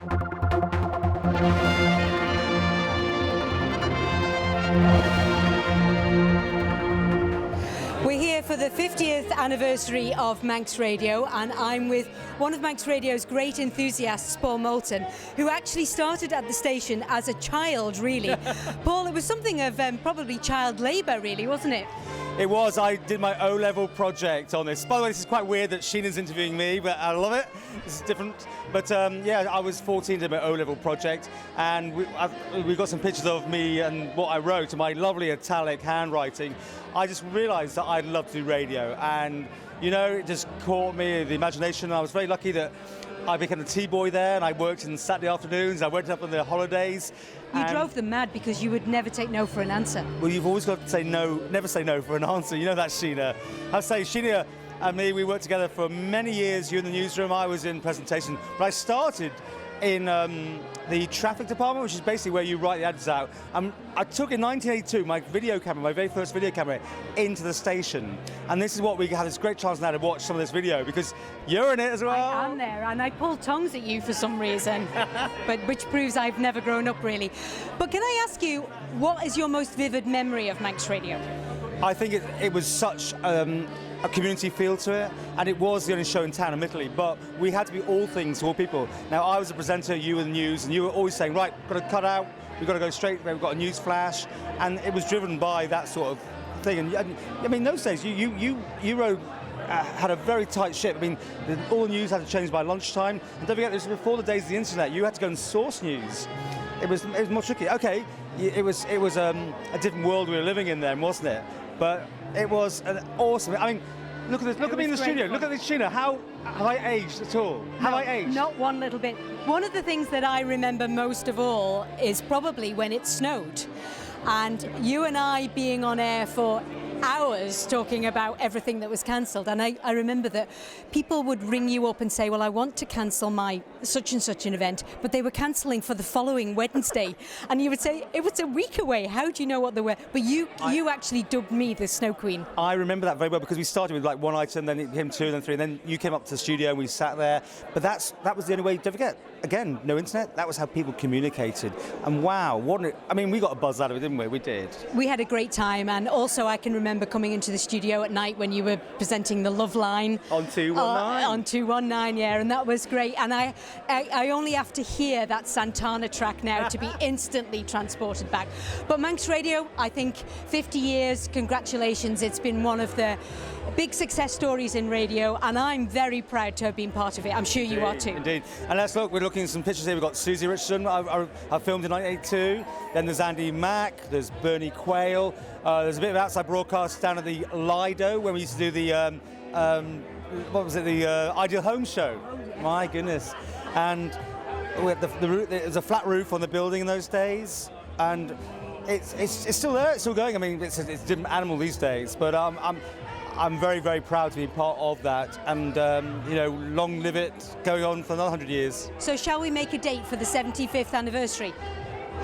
We're here for the 50th anniversary of Manx Radio, and I'm with one of Manx Radio's great enthusiasts, Paul Moulton, who actually started at the station as a child, really. Paul, it was something of probably child labour, really, wasn't it? It was. I did my O-level project on this. By the way, this is quite weird that Sheena's interviewing me, but I love it. This is different. But yeah, I was 14, did my O-level project, and we got some pictures of me and what I wrote, and my lovely italic handwriting. I just realised that I'd love to do radio, and you know, it just caught me, the imagination. I was very lucky that I became a T-boy there, and I worked in Saturday afternoons. I went up on the holidays. You drove them mad because you would never take no for an answer. Well, you've always got to say no, never say no for an answer. You know that, Sheena. I say, Sheena and me, we worked together for many years. You in the newsroom, I was in presentation. But I started in the traffic department, which is basically where you write the ads out. I took in 1982 my video camera, my very first video camera, into the station. And this is what we had this great chance now to watch some of this video, because you're in it as well. I am there, and I pulled tongues at you for some reason, but which proves I've never grown up, really. But can I ask you, what is your most vivid memory of Manx Radio? I think it was such a community feel to it, and it was the only show in town, admittedly, but we had to be all things to all people. Now, I was a presenter, you were the news, and you were always saying, right, we've got to cut out, we've got to go straight, we've got a news flash, and it was driven by that sort of thing. And I mean, those days, you wrote, had a very tight ship. I mean, all the news had to change by lunchtime, and don't forget, this was before the days of the internet. You had to go and source news. It was more tricky. Okay, it was a different world we were living in then, wasn't it? But it was an awesome. I mean, look at this. Look at me in the studio. Look at this, Sheena. How have I aged at all? Have I aged? Not one little bit. One of the things that I remember most of all is probably when it snowed, and you and I being on air for hours talking about everything that was cancelled. And I remember that people would ring you up and say, well, I want to cancel my such and such an event, but they were cancelling for the following Wednesday. And you would say, it was a week away, how do you know what they were? But you actually dubbed me the Snow Queen. I remember that very well, because we started with like one item, then him two, then three, and then you came up to the studio and we sat there. But that was the only way. Don't forget, again, no internet. That was how people communicated. And wow, I mean, we got a buzz out of it, didn't we? We did. We had a great time, and also I can remember coming into the studio at night when you were presenting the Love Line on 219. On 219, yeah, and that was great. And I only have to hear that Santana track now to be instantly transported back. But Manx Radio, I think 50 years, congratulations. It's been one of the big success stories in radio, and I'm very proud to have been part of it. I'm sure you are too. Indeed. And let's look, we're looking at some pictures here. We've got Susie Richardson, I filmed in 1982. Then there's Andy Mack, there's Bernie Quayle. There's a bit of outside broadcast down at the Lido when we used to do the, what was it, the Ideal Home Show. Oh, yeah. My goodness. And we had there's a flat roof on the building in those days, and it's still there, it's still going. I mean, it's a different animal these days, but I'm very, very proud to be part of that, and you know, long live it, going on for another 100 years. So shall we make a date for the 75th anniversary?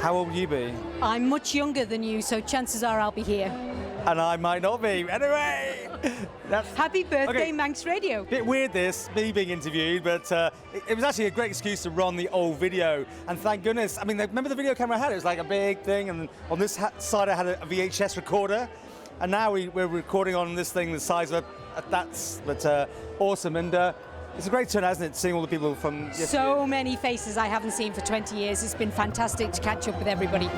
How old will you be? I'm much younger than you, so chances are I'll be here. And I might not be. Anyway, happy birthday, okay. Manx Radio. Bit weird this, me being interviewed, but it was actually a great excuse to run the old video. And thank goodness, I mean, remember the video camera I had? It was like a big thing, and on this side I had a VHS recorder. And now we're recording on this thing the size of but awesome. And it's a great turn, hasn't it, seeing all the people from yesterday. So many faces I haven't seen for 20 years. It's been fantastic to catch up with everybody.